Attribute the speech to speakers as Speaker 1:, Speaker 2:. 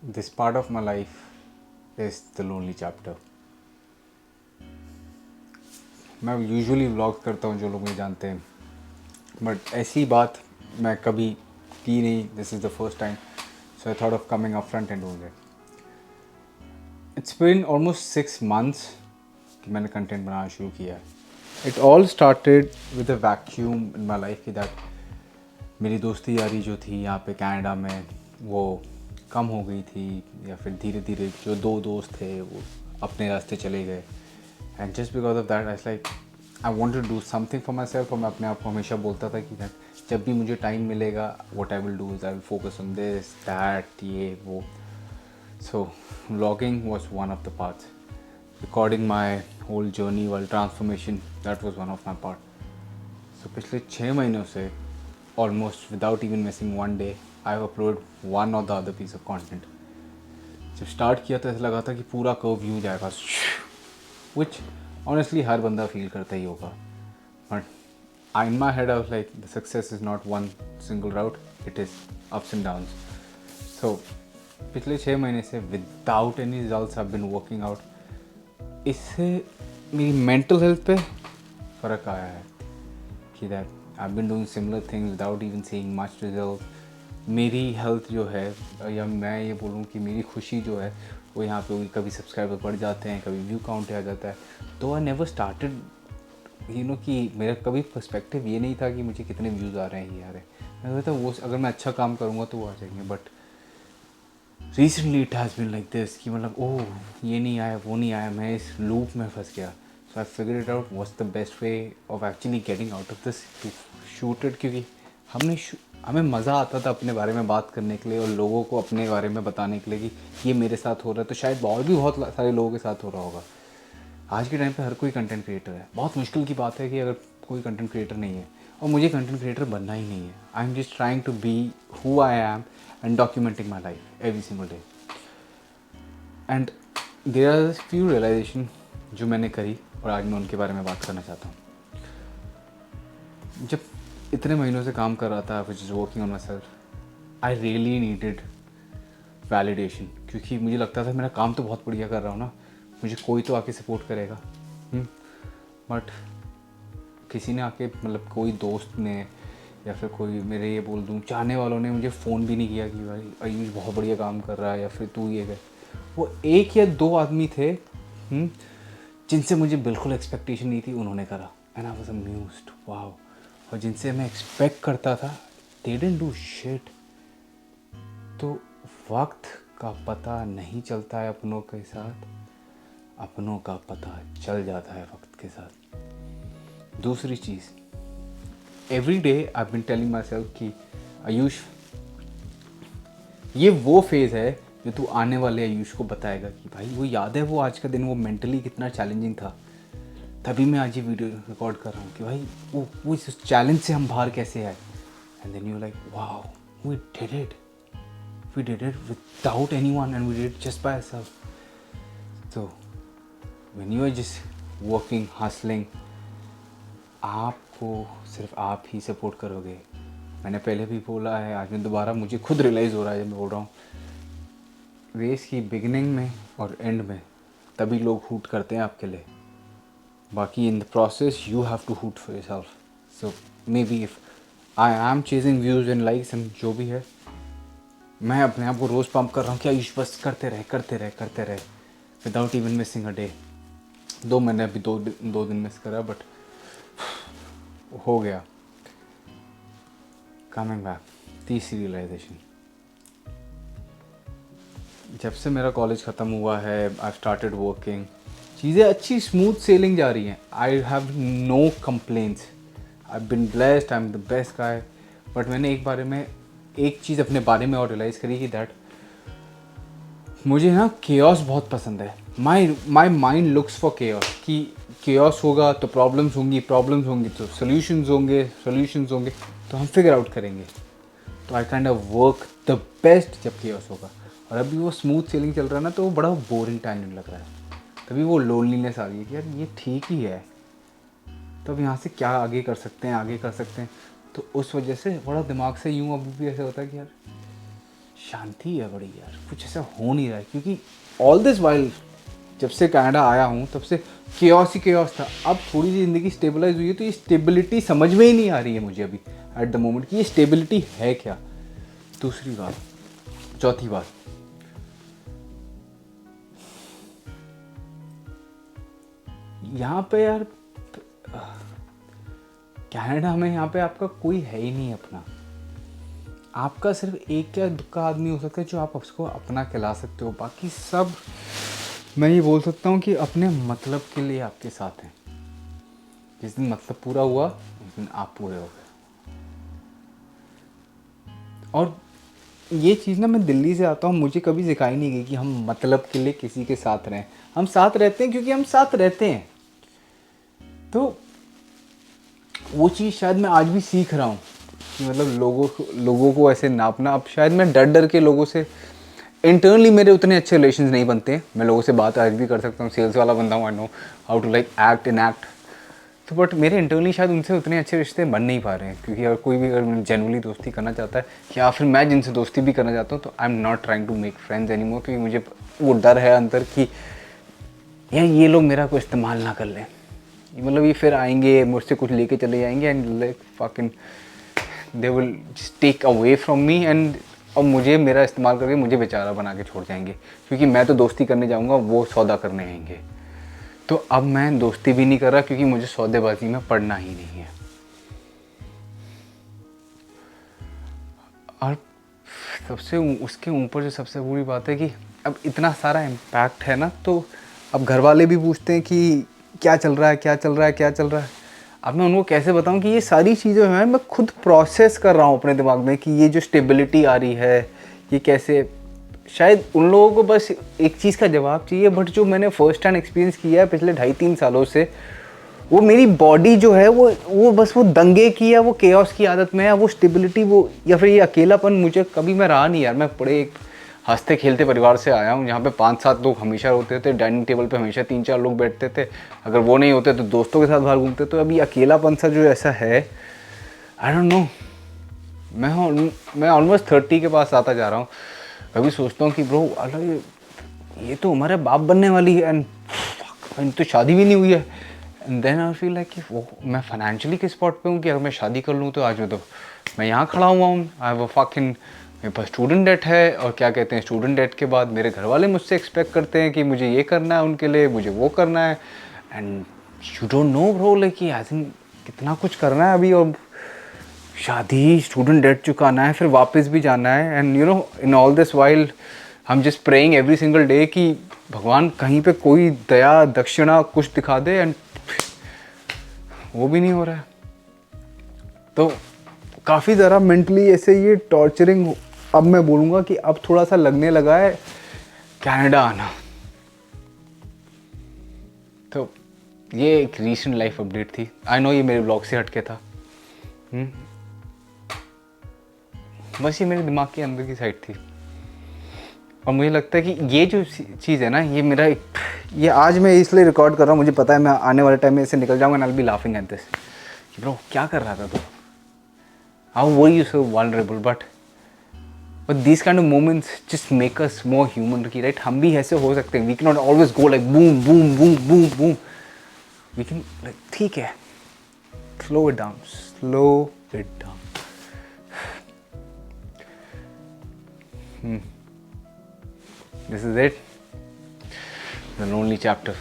Speaker 1: This part of my life is the lonely chapter. मैं usually vlog करता हूँ, जो लोग मुझे जानते हैं, बट ऐसी बात मैं कभी की नहीं. This is the first time, so I thought of coming up front and doing it. It's been almost 6 months कि मैंने कंटेंट बनाना शुरू किया है. It all started with a vacuum in my life कि दैट मेरी दोस्ती यारी जो थी यहाँ पे कनाडा में वो कम हो गई थी, या फिर धीरे धीरे जो दो दोस्त थे वो अपने रास्ते चले गए. And just because of that I like I want to do something for myself. और मैं अपने आप को हमेशा बोलता था कि दैट जब भी मुझे टाइम मिलेगा, what I will do is I will focus on this that ये वो. So vlogging was one of the parts. Recording my whole journey वाल transformation, that was one of my part. So पिछले 6 महीनों से almost without even missing one day I have uploaded one or the other piece of content. जब start किया तो ऐसा लगा था कि पूरा कर्व व्यू जाएगा, which honestly हर बंदा फील करता ही होगा. But in my head I was like the success is not one single route, it is ups and downs. So पिछले 6 महीने से without any results I've been working out. इससे मेरी mental health पे फ़र्क आया है कि that I've been doing similar things without even seeing much results. मेरी हेल्थ जो है, या मैं ये बोलूँ कि मेरी खुशी जो है, वो यहाँ पे कभी सब्सक्राइबर बढ़ जाते हैं, कभी व्यू काउंट आ जाता है. तो आई नेवर स्टार्टेड कि मेरा कभी पर्सपेक्टिव ये नहीं था कि मुझे कितने व्यूज़ आ रहे हैं, ये आ रहे हैं. मैं कहता वो अगर मैं अच्छा काम करूँगा तो वो आ जाएंगे. But recently it has been like this कि मतलब ओह ये नहीं आया, वो नहीं आया, मैं इस लूप में फंस गया. So I figure it out what's the best way of actually getting out of this to shoot it. क्योंकि हमें मज़ा आता था अपने बारे में बात करने के लिए और लोगों को अपने बारे में बताने के लिए कि ये मेरे साथ हो रहा है, तो शायद और भी बहुत सारे लोगों के साथ हो रहा होगा. आज के टाइम पे हर कोई कंटेंट क्रिएटर है. बहुत मुश्किल की बात है कि अगर कोई कंटेंट क्रिएटर नहीं है, और मुझे कंटेंट क्रिएटर बनना ही नहीं है. I am just trying to be who I am and documenting my life every single day. And there are few realization जो मैंने करी, और आज मैं उनके बारे में बात करना चाहता हूँ. जब इतने महीनों से काम कर रहा था which is working on my self, I really needed validation. क्योंकि मुझे लगता था मेरा काम तो बहुत बढ़िया कर रहा हूँ ना, मुझे कोई तो आके सपोर्ट करेगा. बट किसी ने आके, मतलब कोई दोस्त ने या फिर कोई मेरे ये बोल दूँ चाहने वालों ने मुझे फ़ोन भी नहीं किया कि भाई आयुष बहुत बढ़िया काम कर रहा है या फिर तू ये कर. वो एक या दो आदमी थे जिनसे मुझे बिल्कुल एक्सपेक्टेशन नहीं थी, उन्होंने करा. And I was amused, wow. और जिनसे मैं एक्सपेक्ट करता था दे डिडंट डू शिट. तो वक्त का पता नहीं चलता है अपनों के साथ, अपनों का पता चल जाता है वक्त के साथ. दूसरी चीज़, every day I been telling myself कि आयुष ये वो फेज़ है जो तू आने वाले आयुष को बताएगा कि भाई वो याद है वो आज का दिन वो मेंटली कितना चैलेंजिंग था, तभी मैं आज ये वीडियो रिकॉर्ड कर रहा हूँ कि भाई वो इस चैलेंज से हम बाहर कैसे आए. And then you like wow we did it without anyone and we did it just by ourselves. तो when you are just working hustling, आपको सिर्फ आप ही सपोर्ट करोगे. मैंने पहले भी बोला है, आज मैं दोबारा, मुझे खुद रियलाइज़ हो रहा है जब मैं बोल रहा हूँ, रेस की बिगिनिंग में और एंड में तभी लोग हूट करते हैं आपके लिए, बाकी in the process you have to hoot for yourself. So maybe if I am chasing views and likes and जो भी है, मैं अपने आप को रोज़ पंप कर रहा हूँ कि आयुष बस करते रहे without even missing a day. दो मैंने अभी दो दिन मिस करा, बट हो गया. कमिंग बैक, तीसरी रियलाइजेशन, जब से मेरा कॉलेज ख़त्म हुआ है आई स्टार्टेड वर्किंग, चीज़ें अच्छी स्मूथ सेलिंग जा रही हैं. I have no complaints, I been blessed, I am the best guy. But मैंने एक चीज़ अपने बारे में और रियलाइज़ करी कि दैट मुझे ना केओस बहुत पसंद है. My mind looks for chaos, कि केओस होगा तो प्रॉब्लम्स होंगी तो सोल्यूशंस होंगे तो हम फिगर आउट करेंगे. तो I kind of work the best जब केओस होगा. और अभी वो स्मूथ सेलिंग चल रहा है ना, तो वो बड़ा बोरिंग टाइम लग रहा है. तभी वो लोनलीनेस आ रही है कि यार ये ठीक ही है, तो अब यहाँ से क्या आगे कर सकते हैं. तो उस वजह से बड़ा दिमाग से यूँ अभी भी ऐसा होता है कि यार शांति है बड़ी यार, कुछ ऐसा हो नहीं रहा है, क्योंकि ऑल दिस वाइल जब से कनाडा आया हूँ तब से केओस ही केओस था। अब थोड़ी सी ज़िंदगी स्टेबलाइज हुई है तो ये स्टेबिलिटी समझ में ही नहीं आ रही है मुझे अभी एट द मोमेंट कि ये स्टेबिलिटी है क्या। दूसरी बात, चौथी बात, यहाँ पे यार कनाडा में यहाँ पे आपका कोई है ही नहीं अपना। आपका सिर्फ एक या दुक्का आदमी हो सकता है जो आप उसको अपना कहला सकते हो, बाकी सब मैं ये बोल सकता हूँ कि अपने मतलब के लिए आपके साथ हैं। जिस दिन मतलब पूरा हुआ उस दिन आप पूरे हो गए। और ये चीज़ ना, मैं दिल्ली से आता हूँ, मुझे कभी सिखाई नहीं गई कि हम मतलब के लिए किसी के साथ रहें। हम साथ रहते हैं क्योंकि हम साथ रहते हैं। तो वो चीज़ शायद मैं आज भी सीख रहा हूँ कि मतलब लोगों को ऐसे नापना। अब शायद मैं डर डर के लोगों से, इंटरनली मेरे उतने अच्छे रिलेशंस नहीं बनते हैं। मैं लोगों से बात आज भी कर सकता हूँ, सेल्स वाला बंदा हूँ, I know how to like act in act. तो बट मेरे इंटरनली शायद उनसे उतने अच्छे रिश्ते बन नहीं पा रहे हैं, क्योंकि अगर कोई भी अगर जेनुअली दोस्ती करना चाहता है या फिर मैं जिनसे दोस्ती भी करना चाहता हूँ तो I am not trying to make friends anymore, क्योंकि मुझे वो डर है अंदर कि यार ये लोग मेरा कोई इस्तेमाल ना कर लें। मतलब ये फिर आएंगे मुझसे कुछ लेके चले जाएंगे and like fucking they will just take away from me and और मुझे मेरा इस्तेमाल करके मुझे बेचारा बना के छोड़ जाएंगे, क्योंकि मैं तो दोस्ती करने जाऊंगा, वो सौदा करने आएंगे। तो अब मैं दोस्ती भी नहीं कर रहा क्योंकि मुझे सौदेबाजी में पड़ना ही नहीं है। और सबसे उसके ऊपर जो सबसे बुरी बात है कि अब इतना सारा इम्पैक्ट है ना, तो अब घर वाले भी पूछते हैं कि क्या चल रहा है, क्या चल रहा है, क्या चल रहा है। अब मैं उनको कैसे बताऊं कि ये सारी चीज़ें हैं, मैं खुद प्रोसेस कर रहा हूँ अपने दिमाग में कि ये जो स्टेबिलिटी आ रही है ये कैसे। शायद उन लोगों को बस एक चीज़ का जवाब चाहिए, बट जो मैंने फर्स्ट हैंड एक्सपीरियंस किया है पिछले 2.5-3 सालों से, वो मेरी बॉडी जो है वो बस वो दंगे की है, वो केओस की आदत में है। वो स्टेबिलिटी वो या फिर ये अकेलापन मुझे कभी मैं रहा नहीं यार। मैं बड़े एक हंसते खेलते परिवार से आया हूँ, जहाँ पे 5-7 लोग हमेशा होते थे, डाइनिंग टेबल पे हमेशा 3-4 लोग बैठते थे, अगर वो नहीं होते तो दोस्तों के साथ बाहर घूमते। तो अभी अकेलापन सा जो ऐसा है, आई डोंट नो। मैं ऑलमोस्ट 30 के पास आता जा रहा हूँ। कभी सोचता हूँ कि ब्रो अलग ये तो हमारे बाप बनने वाली है एंड तो शादी भी नहीं हुई है। And then I feel like कि वो मैं फाइनेंशियली किस स्पॉट पे हूँ कि अगर मैं शादी कर लूँ तो आज मैं यहाँ खड़ा हुआ हूँ। आई हैव अ फकिंग मेरे पास स्टूडेंट डेट है, और क्या कहते हैं स्टूडेंट डेट के बाद मेरे घर वाले मुझसे एक्सपेक्ट करते हैं कि मुझे ये करना है उनके लिए, मुझे वो करना है। And you don't know bro like कि आई थिंक कितना कुछ करना है अभी। और शादी, स्टूडेंट डेट चुकाना है, फिर वापस भी जाना है। And you know in all this while I am just praying every single day कि भगवान कहीं पे कोई दया दक्षिणा कुछ दिखा दे, एंड वो भी नहीं हो रहा है। तो काफ़ी ज़रा मेंटली ऐसे ये टॉर्चरिंग अब मैं बोलूँगा कि अब थोड़ा सा लगने लगा है कनाडा आना। तो ये एक रीसेंट लाइफ अपडेट थी। आई नो ये मेरे ब्लॉग से हटके था, बस ये मेरे दिमाग के अंदर की साइड थी। और मुझे लगता है कि ये जो चीज़ है ना, ये मेरा ये आज मैं इसलिए रिकॉर्ड कर रहा हूँ, मुझे पता है मैं आने वाले टाइम में इससे निकल जाऊँगा and I will be laughing at this कि ब्रो क्या कर रहा था तू, how were you so vulnerable. But these kind of moments just make us more human, right? हम भी ऐसे हो सकते हैं। we cannot always go like boom boom boom boom boom. we can like ठीक है, slow it down, slow it down. This is it, the lonely chapter.